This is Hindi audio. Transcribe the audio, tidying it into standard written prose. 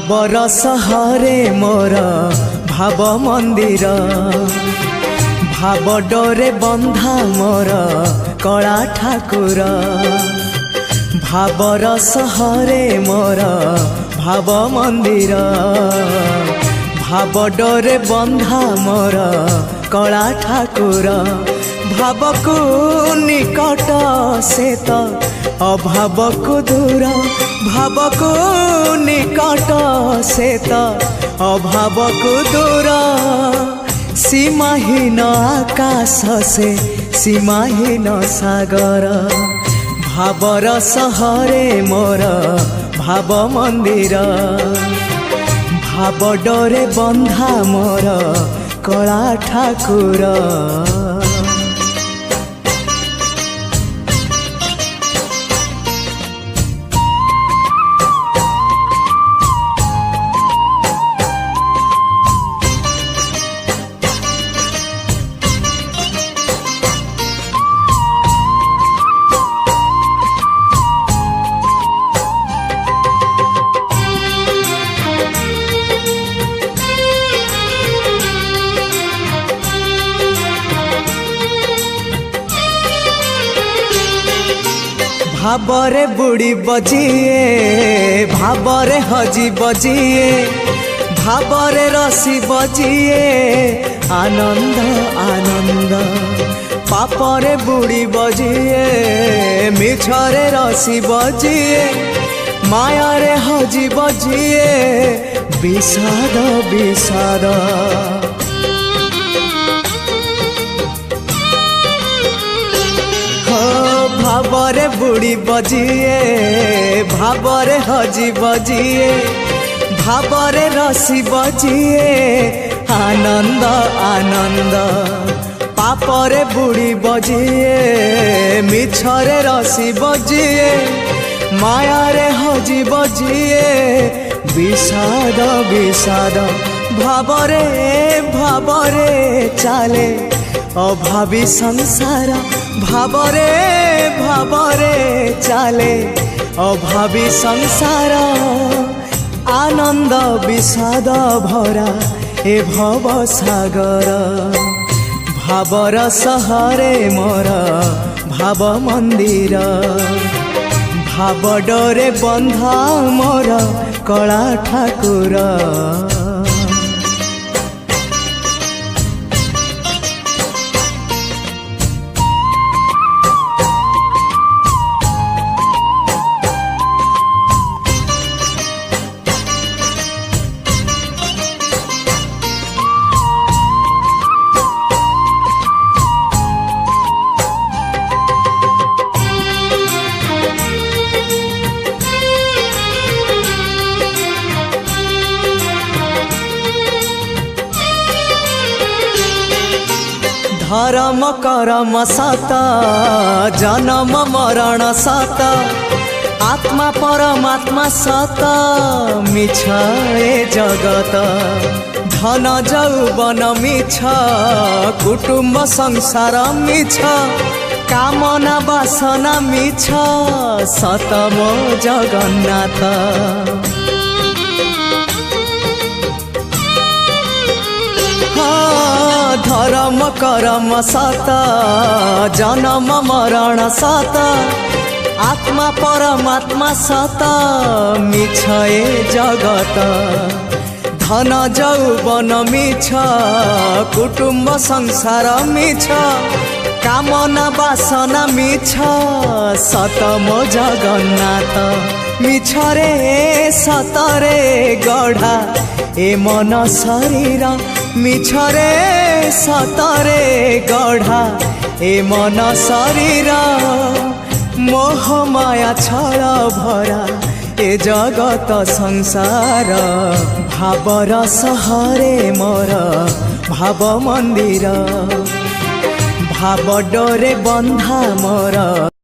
भावर सहरे मोर भाव मंदिर भाव डोरे बंधा मोर कला ठाकुर भावर सहरे मोर भाव मंदिर भाव डोरे बंधा मोर कला ठाकुर भाव को निकट से तो अभाव को दूर भाव को निकट से तो अभाव को दूर सीमाहीन आकाश से सीमाहीन सागर भावर सहरे मोर भाव मंदिर भाव डोरे बंधा मोर कला ठाकुर। भावरे बुड़ी बजिए भावरे हजी बजिए भावरे रसी बजिए आनंद आनंद पापरे बुड़ी बजिए मिछरे रसी बजिए मायारे हजी बजिए विषाद विषाद भावरे बुड़ी बजिए भावरे हजी बजिए भावरे रसी बजिए आनंद आनंद पापरे बुड़ी बजिए मिछरे रसी बजिए मायारे हजी बजिए विषाद विषाद भावरे भावरे चाले अभावी संसार भावरे भावरे चाले अभावी संसार आनंद विषाद भरा ए भव सागर भावर सहरे मोर भाव मंदिर भाव डोरे बंधा मोर कला ठाकुर। धर्म करम सत जन्म मरण सत आत्मा परमात्मा सत मिछ ए जगत धन जौवन मिछ कुटुंब संसार मिछ कामना वासना मिछ सत मो जगन्नाथ धर्म करम सत जन्म मरण सत आत्मा परमात्मा सत मिछ ए जगत धन जौवन मिछ कुटुंब संसार मिछ कामना वासना मिछ सत मो जगन्नाथ मिछरे सतरे गढ़ा ए मन शरीर मिछरे सतरे गढ़ा ए मन शरीर मोह माया छल भरा ए जगत संसार भावर सहरे मोर भाव मंदिर भाव डोरे बंधा मोर